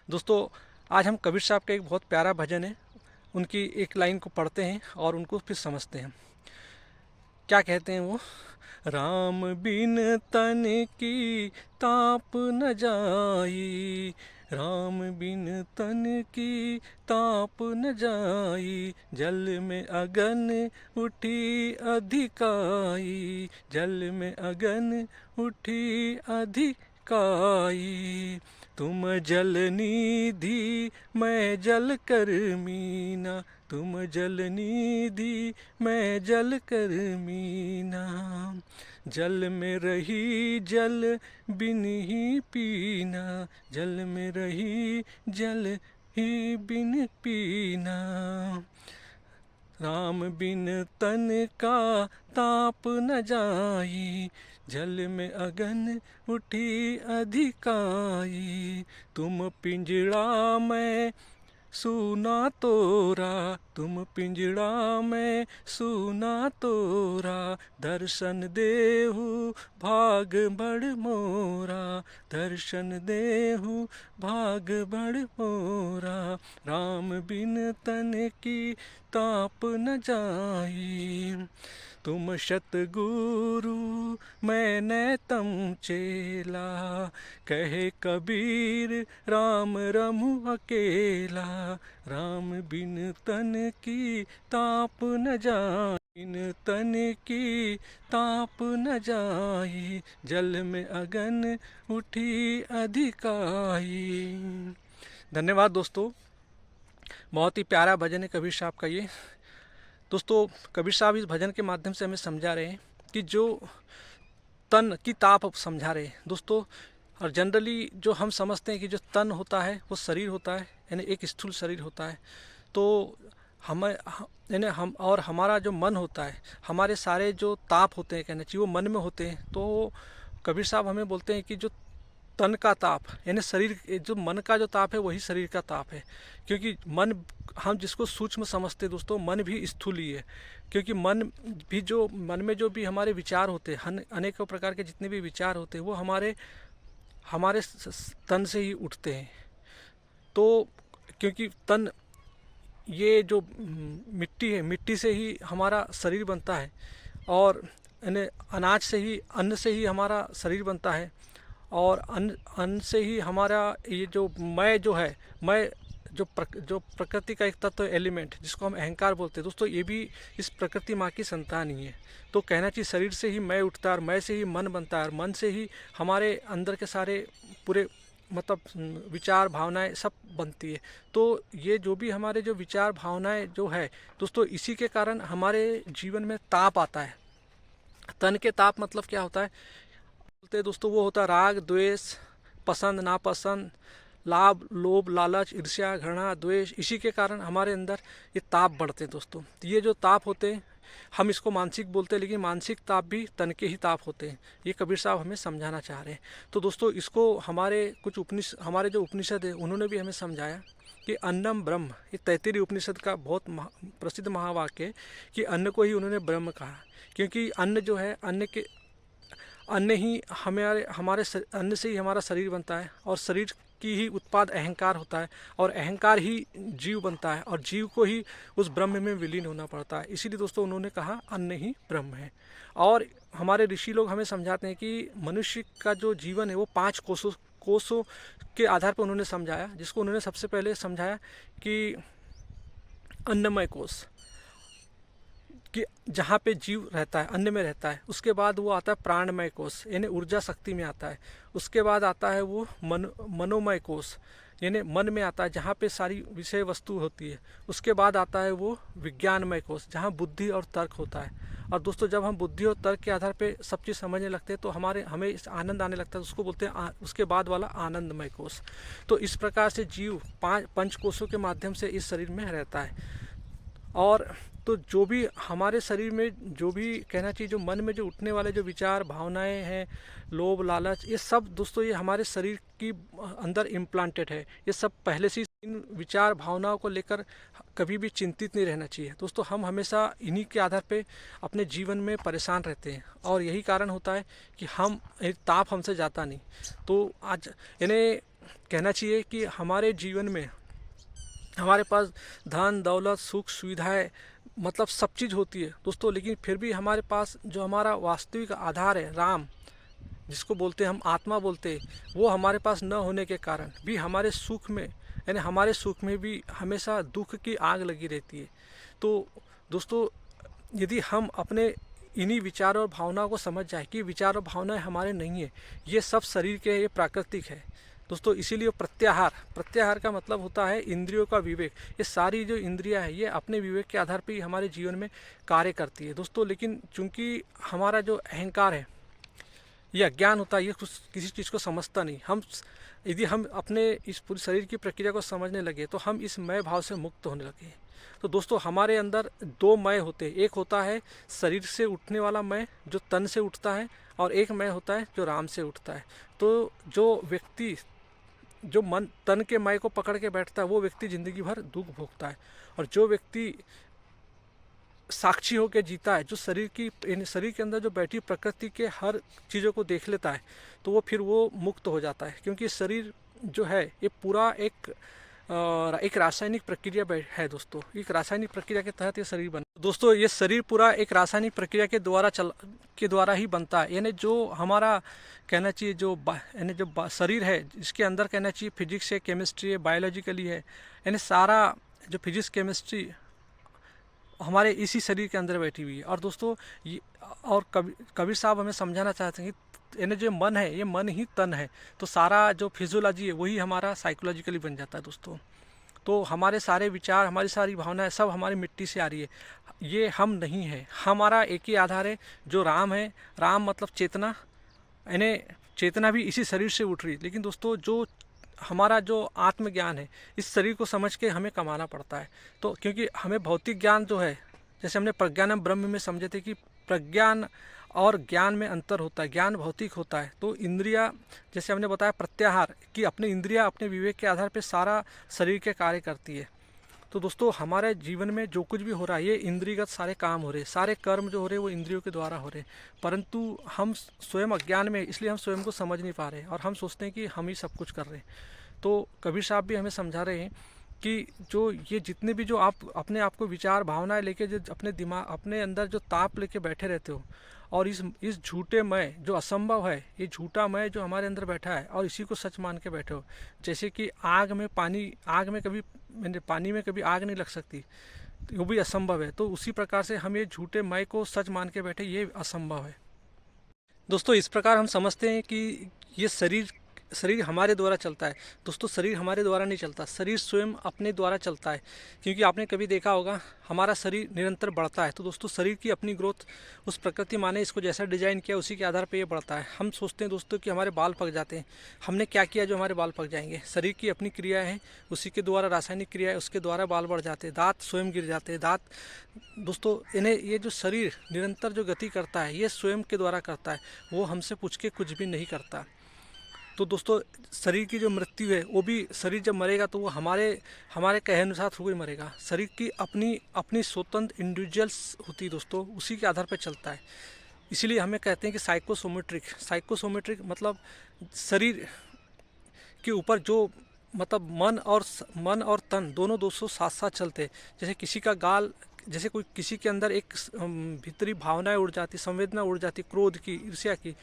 दोस्तों, आज हम कबीर साहब का एक बहुत प्यारा भजन है, उनकी एक लाइन को पढ़ते हैं और उनको फिर समझते हैं। क्या कहते हैं वो? राम बिन तन की ताप न जाई, राम बिन तन की ताप न जाई, जल में अगन उठी अधिकाई, जल में अगन उठी अधिकाई। तुम जल निधि मैं जल कर मीना, तुम जल निधि मैं जल कर मीना, जल में रही जल बिन ही पीना, जल में रही जल ही बिन पीना। राम बिन तन का ताप न जाई, जल में अगन उठी अधिकाई। तुम पिंजड़ा में सुना तोरा, तुम पिंजड़ा में सुना तोरा, दर्शन देहु भाग बड़ मोरा, दर्शन देहु भाग बड़ मोरा। राम बिन तन की ताप न जाई, तुम सतगुरु मैंने तम चेला, कहे कबीर राम रमु अकेला, राम बिन तन की ताप न जाई, बिन तन की ताप न जाई, जल में अगन उठी अधिकाई। धन्यवाद दोस्तों, बहुत ही प्यारा भजन है कबीर साहब का ये। दोस्तों, कबीर साहब इस भजन के माध्यम से हमें समझा रहे हैं कि जो तन की ताप समझा रहे हैं दोस्तों। और जनरली जो हम समझते हैं कि जो तन होता है वो शरीर होता है, यानी एक स्थूल शरीर होता है। तो हमें यानी हम और हमारा जो मन होता है, हमारे सारे जो ताप होते हैं कहना चाहिए वो मन में होते हैं। तो कबीर साहब हमें बोलते हैं कि जो तन का ताप यानी शरीर, जो मन का जो ताप है वही शरीर का ताप है। क्योंकि मन हम जिसको सूक्ष्म समझते हैं दोस्तों, मन भी स्थूल ही है। क्योंकि मन भी, जो मन में जो भी हमारे विचार होते हैं, अनेकों प्रकार के जितने भी विचार होते हैं वो हमारे हमारे तन से ही उठते हैं। तो क्योंकि तन ये जो मिट्टी है, मिट्टी से ही हमारा शरीर बनता है, और यानी अनाज से ही, अन्न से ही हमारा शरीर बनता है, और अन्न से ही हमारा ये जो मैं जो है, मैं जो प्रकृति का एक तत्व एलिमेंट जिसको हम अहंकार बोलते हैं दोस्तों, ये भी इस प्रकृति माँ की संतान ही है। तो कहना चाहिए शरीर से ही मैं उठता है, और मैं से ही मन बनता है, और मन से ही हमारे अंदर के सारे पूरे मतलब विचार भावनाएं सब बनती है। तो ये जो भी हमारे जो विचार भावनाएं जो है दोस्तों, इसी के कारण हमारे जीवन में ताप आता है। तन के ताप मतलब क्या होता है बोलते हैं दोस्तों, वो होता है राग द्वेष, पसंद नापसंद, लाभ लोभ लालच ईर्ष्या घृणा द्वेष। इसी के कारण हमारे अंदर ये ताप बढ़ते हैं दोस्तों। तो ये जो ताप होते हैं हम इसको मानसिक बोलते हैं, लेकिन मानसिक ताप भी तन के ही ताप होते हैं। ये कबीर साहब हमें समझाना चाह रहे हैं। तो दोस्तों, इसको हमारे जो उपनिषद है उन्होंने भी हमें समझाया कि अन्नम ब्रह्म, ये तैत्तिरीय उपनिषद का बहुत प्रसिद्ध महावाक्य है कि अन्न को ही उन्होंने ब्रह्म कहा। क्योंकि अन्न जो है, अन्न ही अन्न से ही हमारा शरीर बनता है, और शरीर की ही उत्पाद अहंकार होता है, और अहंकार ही जीव बनता है, और जीव को ही उस ब्रह्म में विलीन होना पड़ता है। इसीलिए दोस्तों उन्होंने कहा अन्न ही ब्रह्म है। और हमारे ऋषि लोग हमें समझाते हैं कि मनुष्य का जो जीवन है वो 5 कोषों के आधार पर उन्होंने समझाया, जिसको उन्होंने सबसे पहले समझाया कि अन्नमय कोष, कि जहाँ पे जीव रहता है अन्न में रहता है। उसके बाद वो आता है प्राणमय कोष, यानी ऊर्जा शक्ति में आता है। उसके बाद आता है वो मनोमय कोष, यानी मन में आता है जहाँ पे सारी विषय वस्तु होती है। उसके बाद आता है वो विज्ञानमय कोष, जहाँ बुद्धि और तर्क होता है। और दोस्तों, जब हम बुद्धि और तर्क के आधार पे सब चीज़ समझने लगते हैं तो हमें आनंद आने लगता है, उसको बोलते हैं उसके बाद वाला आनंदमय कोष। तो इस प्रकार से जीव 5 कोषों के माध्यम से इस शरीर में रहता है। और तो जो भी हमारे शरीर में जो भी कहना चाहिए, जो मन में जो उठने वाले जो विचार भावनाएं हैं, लोभ लालच, ये सब दोस्तों ये हमारे शरीर की अंदर इम्प्लांटेड है। ये सब पहले से इन विचार भावनाओं को लेकर कभी भी चिंतित नहीं रहना चाहिए दोस्तों। हम हमेशा इन्हीं के आधार पे अपने जीवन में परेशान रहते हैं, और यही कारण होता है कि ताप हमसे जाता नहीं। तो आज यानी कहना चाहिए कि हमारे जीवन में हमारे पास धन दौलत सुख सुविधाएं मतलब सब चीज़ होती है दोस्तों, लेकिन फिर भी हमारे पास जो हमारा वास्तविक आधार है राम, जिसको बोलते हैं हम आत्मा बोलते हैं, वो हमारे पास न होने के कारण भी हमारे सुख में यानी हमारे सुख में भी हमेशा दुख की आग लगी रहती है। तो दोस्तों, यदि हम अपने इन्हीं विचारों और भावनाओं को समझ जाए कि विचार और भावनाएं हमारे नहीं है, ये सब शरीर के, ये प्राकृतिक है दोस्तों। इसीलिए प्रत्याहार, प्रत्याहार का मतलब होता है इंद्रियों का विवेक। ये सारी जो इंद्रियां हैं ये अपने विवेक के आधार पर ही हमारे जीवन में कार्य करती है दोस्तों। लेकिन चूंकि हमारा जो अहंकार है, ये अज्ञान होता है, ये कुछ किसी चीज़ को समझता नहीं। यदि हम अपने इस पूरी शरीर की प्रक्रिया को समझने लगे तो हम इस मय भाव से मुक्त होने लगे। तो दोस्तों, हमारे अंदर दो मय होते हैं। एक होता है शरीर से उठने वाला मय जो तन से उठता है, और एक मय होता है जो राम से उठता है। तो जो व्यक्ति जो मन तन के मय को पकड़ के बैठता है वो व्यक्ति जिंदगी भर दुख भोगता है, और जो व्यक्ति साक्षी होकर जीता है, जो शरीर के अंदर जो बैठी प्रकृति के हर चीज़ों को देख लेता है, तो वो फिर वो मुक्त हो जाता है। क्योंकि शरीर जो है ये पूरा एक रासायनिक प्रक्रिया है दोस्तों। एक रासायनिक प्रक्रिया के तहत ये शरीर बना दोस्तों। ये शरीर पूरा एक रासायनिक प्रक्रिया के द्वारा ही बनता है। यानी जो हमारा कहना चाहिए जो शरीर है, इसके अंदर कहना चाहिए फिजिक्स है, केमिस्ट्री है, बायोलॉजिकली है, यानी सारा जो फिजिक्स केमिस्ट्री हमारे इसी शरीर के अंदर बैठी हुई है। और दोस्तों, ये और कबीर साहब हमें समझाना चाहते हैं कि यानी जो मन है ये मन ही तन है। तो सारा जो फिजियोलॉजी है वही हमारा साइकोलॉजिकली बन जाता है दोस्तों। तो हमारे सारे विचार, हमारी सारी भावनाएं सब हमारी मिट्टी से आ रही है। ये हम नहीं है, हमारा एक ही आधार है जो राम है। राम मतलब चेतना, यानी चेतना भी इसी शरीर से उठ रही है। लेकिन दोस्तों, जो हमारा जो आत्मज्ञान है इस शरीर को समझ के हमें कमाना पड़ता है। तो क्योंकि हमें भौतिक ज्ञान जो है, जैसे हमने प्रज्ञानम ब्रह्म में समझे थे कि प्रज्ञान और ज्ञान में अंतर होता है, ज्ञान भौतिक होता है। तो इंद्रिया, जैसे हमने बताया प्रत्याहार, कि अपनी इंद्रिया अपने विवेक के आधार पर सारा शरीर के कार्य करती है। तो दोस्तों, हमारे जीवन में जो कुछ भी हो रहा है ये इंद्रियगत सारे काम हो रहे हैं, सारे कर्म जो हो रहे हैं वो इंद्रियों के द्वारा हो रहे हैं। परंतु हम स्वयं अज्ञान में, इसलिए हम स्वयं को समझ नहीं पा रहे और हम सोचते हैं कि हम ही सब कुछ कर रहे हैं। तो कबीर साहब भी हमें समझा रहे हैं कि जो ये जितने भी जो आप अपने आप को विचार भावनाएं लेके जो अपने दिमाग अपने अंदर जो ताप लेके बैठे रहते हो, और इस झूठे मय जो असंभव है, ये झूठा मय जो हमारे अंदर बैठा है और इसी को सच मान के बैठे हो। जैसे कि आग में पानी में कभी आग नहीं लग सकती, वो भी असंभव है। तो उसी प्रकार से हम ये झूठे मय को सच मान के बैठे, ये असंभव है दोस्तों। इस प्रकार हम समझते हैं कि ये शरीर हमारे द्वारा चलता है। दोस्तों, शरीर हमारे द्वारा नहीं चलता, शरीर स्वयं अपने द्वारा चलता है। क्योंकि आपने कभी देखा होगा हमारा शरीर निरंतर बढ़ता है। तो दोस्तों, शरीर की अपनी ग्रोथ, उस प्रकृति माँ ने इसको जैसा डिजाइन किया उसी के आधार पर ये बढ़ता है। हम सोचते हैं दोस्तों कि हमारे बाल पक जाते हैं, हमने क्या किया जो हमारे बाल पक जाएंगे? शरीर की अपनी क्रिया है, उसी के द्वारा रासायनिक क्रिया है, उसके द्वारा बाल बढ़ जाते हैं, दांत स्वयं गिर जाते हैं। दांत दोस्तों, इन्हें ये जो शरीर निरंतर जो गति करता है ये स्वयं के द्वारा करता है, वो हमसे पूछ के कुछ भी नहीं करता। तो दोस्तों, शरीर की जो मृत्यु है वो भी, शरीर जब मरेगा तो वो हमारे कहे अनुसार थोड़ी मरेगा। शरीर की अपनी स्वतंत्र इंडिविजुअल्स होती है दोस्तों, उसी के आधार पर चलता है। इसीलिए हमें कहते हैं कि साइकोसोमेट्रिक मतलब शरीर के ऊपर जो मतलब मन और तन दोनों दोस्तों साथ साथ चलते हैं। जैसे किसी के अंदर एक भीतरी भावनाएं उड़ जाती, संवेदना उड़ जाती, क्रोध की, ईर्ष्या की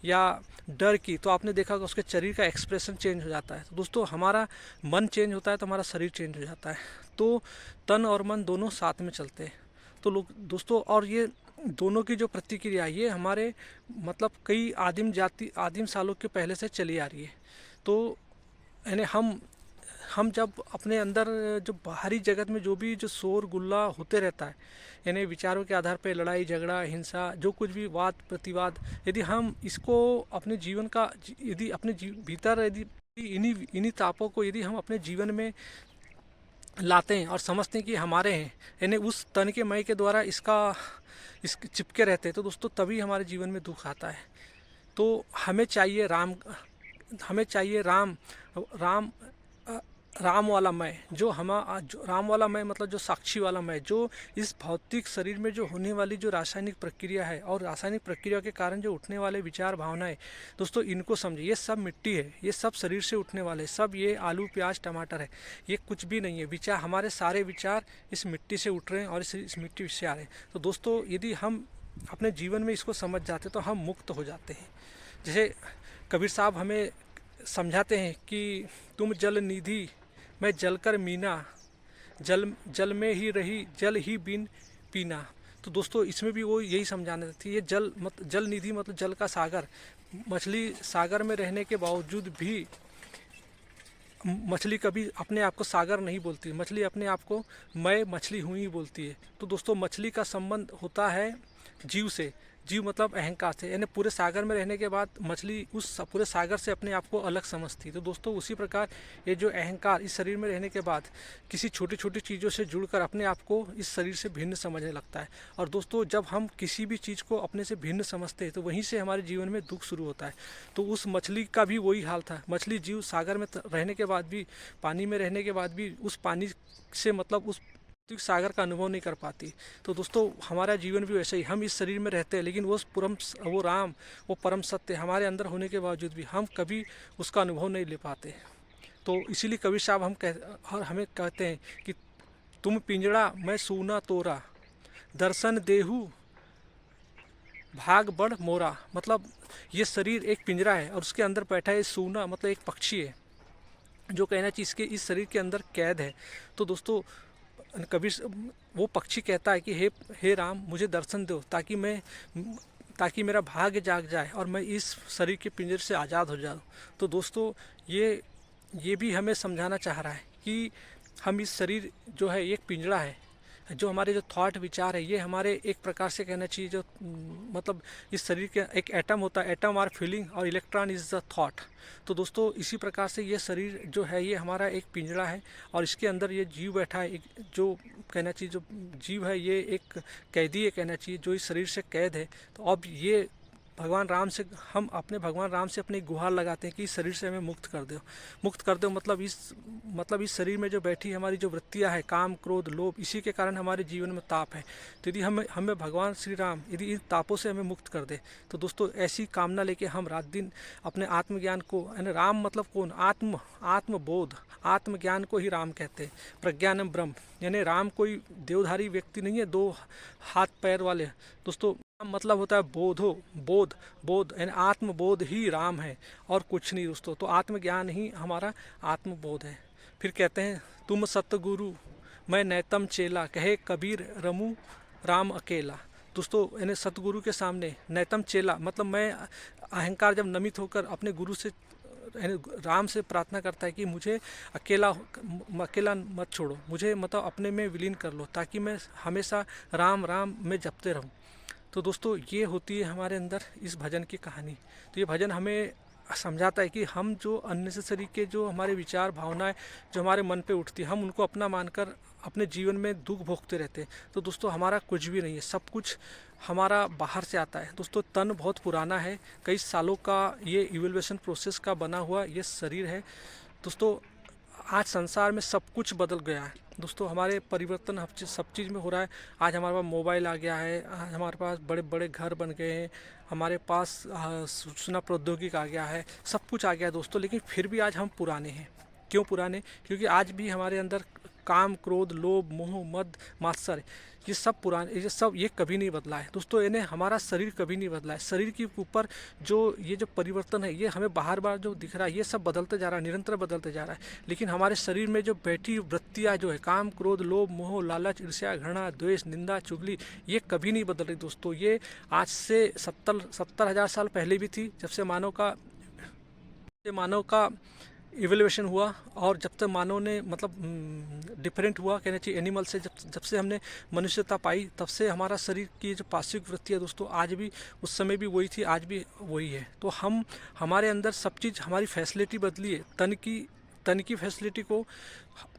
या डर की, तो आपने देखा कि उसके शरीर का एक्सप्रेशन चेंज हो जाता है। तो दोस्तों, हमारा मन चेंज होता है तो हमारा शरीर चेंज हो जाता है। तो तन और मन दोनों साथ में चलते हैं। तो दोस्तों, और ये दोनों की जो प्रतिक्रिया ये हमारे मतलब कई आदिम सालों के पहले से चली आ रही है। तो यानी हम जब अपने अंदर जो बाहरी जगत में जो शोर गुल्ला होते रहता है, यानी विचारों के आधार पर लड़ाई झगड़ा हिंसा जो कुछ भी वाद प्रतिवाद, यदि हम इसको अपने जीवन का यदि अपने भीतर यदि इन्हीं तापों को यदि हम अपने जीवन में लाते हैं और समझते हैं कि हमारे हैं, यानी उस तन के मय के द्वारा इस चिपके रहते हैं, तो दोस्तों तभी हमारे जीवन में दुख आता है। तो हमें चाहिए राम राम वाला मैं, जो राम वाला मैं मतलब जो साक्षी वाला मैं, जो इस भौतिक शरीर में जो होने वाली जो रासायनिक प्रक्रिया है और रासायनिक प्रक्रिया के कारण जो उठने वाले विचार भावनाएं, दोस्तों इनको समझिए। ये सब मिट्टी है, ये सब शरीर से उठने वाले, सब ये आलू प्याज टमाटर है, ये कुछ भी नहीं है। विचार, हमारे सारे विचार इस मिट्टी से उठ रहे हैं और इस मिट्टी से आ रहे हैं। तो दोस्तों यदि हम अपने जीवन में इसको समझ जाते तो हम मुक्त हो जाते हैं। जैसे कबीर साहब हमें समझाते हैं कि तुम जल निधि मैं जल कर मीना, जल जल में ही रही जल ही बिन पीना। तो दोस्तों इसमें भी वो यही समझाना थी। ये जल निधि मतलब जल का सागर। मछली सागर में रहने के बावजूद भी मछली कभी अपने आप को सागर नहीं बोलती, मछली अपने आप को मैं मछली हूँ ही बोलती है। तो दोस्तों मछली का संबंध होता है जीव से। जीव मतलब अहंकार से, यानी पूरे सागर में रहने के बाद मछली उस पूरे सागर से अपने आप को अलग समझती है। तो दोस्तों उसी प्रकार ये जो अहंकार इस शरीर में रहने के बाद किसी छोटी छोटी चीज़ों से जुड़कर अपने आप को इस शरीर से भिन्न समझने लगता है। और दोस्तों जब हम किसी भी चीज़ को अपने से भिन्न समझते हैं तो वहीं से हमारे जीवन में दुख शुरू होता है। तो उस मछली का भी वही हाल था। मछली जीव सागर में रहने के बाद भी, पानी में रहने के बाद भी उस पानी से मतलब उस सागर का अनुभव नहीं कर पाती। तो दोस्तों हमारा जीवन भी वैसे ही, हम इस शरीर में रहते हैं लेकिन वो राम, वो परम सत्य हमारे अंदर होने के बावजूद भी हम कभी उसका अनुभव नहीं ले पाते। तो इसीलिए कबीर साहब हमें कहते हैं कि तुम पिंजड़ा मैं सूना तोरा, दर्शन देहू भाग बढ़ मोरा। मतलब ये शरीर एक पिंजरा है और उसके अंदर बैठा है सूना, मतलब एक पक्षी है जो कहना चाहिए इसके इस शरीर के अंदर कैद है। तो दोस्तों कबीर वो पक्षी कहता है कि हे राम मुझे दर्शन दो ताकि मेरा भाग्य जाग जाए और मैं इस शरीर के पिंजरे से आज़ाद हो जाऊँ। तो दोस्तों ये भी हमें समझाना चाह रहा है कि हम इस शरीर जो है एक पिंजरा है, जो हमारे जो थॉट विचार है ये हमारे एक प्रकार से कहना चाहिए जो मतलब इस शरीर के एक एटम होता है, एटम आर फीलिंग और इलेक्ट्रॉन इज़ द थॉट। तो दोस्तों इसी प्रकार से ये शरीर जो है ये हमारा एक पिंजरा है और इसके अंदर ये जीव बैठा है, एक जो कहना चाहिए जो जीव है ये एक कैदी है कहना चाहिए, जो इस शरीर से कैद है। तो अब ये हम अपने भगवान राम से अपनी गुहार लगाते हैं कि इस शरीर से हमें मुक्त कर दो। मतलब इस शरीर में जो बैठी हमारी जो वृत्तियां है, काम क्रोध लोभ, इसी के कारण हमारे जीवन में ताप है। तो यदि हमें भगवान श्री राम यदि इन तापों से हमें मुक्त कर दे तो दोस्तों ऐसी कामना लेके हम रात दिन अपने आत्मज्ञान को, यानी राम मतलब कौन, आत्मबोध, आत्मज्ञान को ही राम कहते हैं। प्रज्ञानम ब्रह्म, यानी राम कोई देवधारी व्यक्ति नहीं है, 2 हाथ पैर वाले। दोस्तों मतलब होता है बोध यानी आत्मबोध ही राम है और कुछ नहीं दोस्तों। तो आत्मज्ञान ही हमारा आत्मबोध है। फिर कहते हैं तुम सतगुरु मैं नैतम चेला, कहे कबीर रमू राम अकेला। दोस्तों यानी सतगुरु के सामने नैतम चेला, मतलब मैं अहंकार जब नमित होकर अपने गुरु से राम से प्रार्थना करता है कि मुझे अकेला मत छोड़ो, मुझे मतलब अपने में विलीन कर लो ताकि मैं हमेशा राम राम में जपते रहूं। तो दोस्तों ये होती है हमारे अंदर इस भजन की कहानी। तो ये भजन हमें समझाता है कि हम जो अननेसेसरी के जो हमारे विचार भावनाएं जो हमारे मन पे उठती है हम उनको अपना मानकर अपने जीवन में दुख भोगते रहते हैं। तो दोस्तों हमारा कुछ भी नहीं है, सब कुछ हमारा बाहर से आता है। दोस्तों तन बहुत पुराना है, कई सालों का ये इवोल्यूशन प्रोसेस का बना हुआ ये शरीर है। दोस्तों आज संसार में सब कुछ बदल गया है दोस्तों, हमारे परिवर्तन सब चीज़ में हो रहा है। आज हमारे पास मोबाइल आ गया है, आज हमारे पास बड़े बड़े घर बन गए हैं, हमारे पास सूचना प्रौद्योगिकी आ गया है, सब कुछ आ गया है दोस्तों। लेकिन फिर भी आज हम पुराने हैं। क्यों पुराने? क्योंकि आज भी हमारे अंदर काम क्रोध लोभ मोह मद मात्सर्य ये सब पुराने, ये कभी नहीं बदला है दोस्तों। यानी हमारा शरीर कभी नहीं बदला है। शरीर के ऊपर जो ये जो परिवर्तन है ये हमें बार बार जो दिख रहा है ये सब बदलते जा रहा है, निरंतर बदलते जा रहा है। लेकिन हमारे शरीर में जो बैठी वृत्तियाँ जो है काम क्रोध लोभ मोह लालच ईर्ष्या घृणा द्वेष निंदा चुगली ये कभी नहीं बदल रही दोस्तों। ये आज से 70,000 साल पहले भी थी, जब से मानव का इवोल्यूशन हुआ और जब तक मानव ने मतलब डिफरेंट हुआ कहना चाहिए एनिमल से, जब से हमने मनुष्यता पाई तब से हमारा शरीर की जो पाश्विक वृत्ति है दोस्तों आज भी उस समय भी वही थी, आज भी वही है। तो हमारे अंदर सब चीज़ हमारी फैसिलिटी बदली है, तन की फैसिलिटी को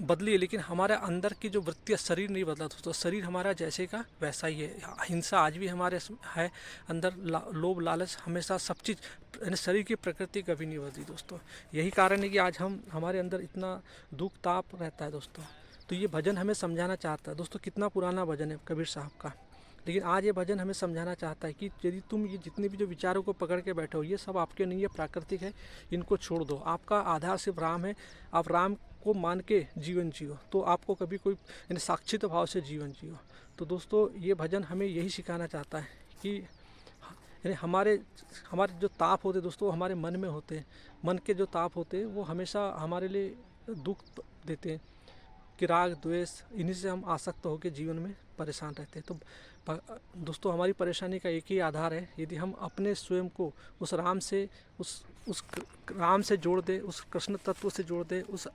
बदली है, लेकिन हमारे अंदर की जो वृत्तियाँ, शरीर नहीं बदला दोस्तों। शरीर हमारा जैसे का वैसा ही है। हिंसा आज भी हमारे है अंदर, लोभ लालच हमेशा, सब चीज़, यानी शरीर की प्रकृति कभी नहीं बदली दोस्तों। यही कारण है कि आज हमारे अंदर इतना दुख ताप रहता है दोस्तों। तो ये भजन हमें समझाना चाहता है दोस्तों। कितना पुराना भजन है कबीर साहब का, लेकिन आज ये भजन हमें समझाना चाहता है कि यदि तुम ये जितने भी जो विचारों को पकड़ के बैठे हो, ये सब आपके नहीं है, प्राकृतिक है, इनको छोड़ दो। आपका आधार सिर्फ राम है, आप राम को मान के जीवन जियो, तो आपको कभी कोई, यानी साक्षित भाव से जीवन जियो। तो दोस्तों ये भजन हमें यही सिखाना चाहता है कि यानी हमारे जो ताप होते दोस्तों, वो हमारे मन में होते हैं। मन के जो ताप होते हैं वो हमेशा हमारे लिए दुख देते हैं, कि राग द्वेष, इन्हीं से हम आसक्त होकर जीवन में परेशान रहते हैं। तो दोस्तों हमारी परेशानी का एक ही आधार है, यदि हम अपने स्वयं को उस राम से उस राम से जोड़ दे, उस कृष्ण तत्व से जोड़ दे, उस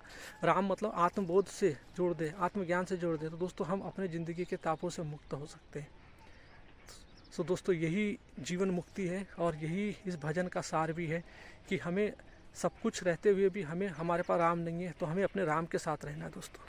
राम मतलब आत्मबोध से जोड़ दे, आत्मज्ञान से जोड़ दे, तो दोस्तों हम अपने ज़िंदगी के तापों से मुक्त हो सकते हैं। तो दोस्तों यही जीवन मुक्ति है, और यही इस भजन का सार भी है कि हमें सब कुछ रहते हुए भी हमारे पास राम नहीं है, तो हमें अपने राम के साथ रहना है दोस्तों।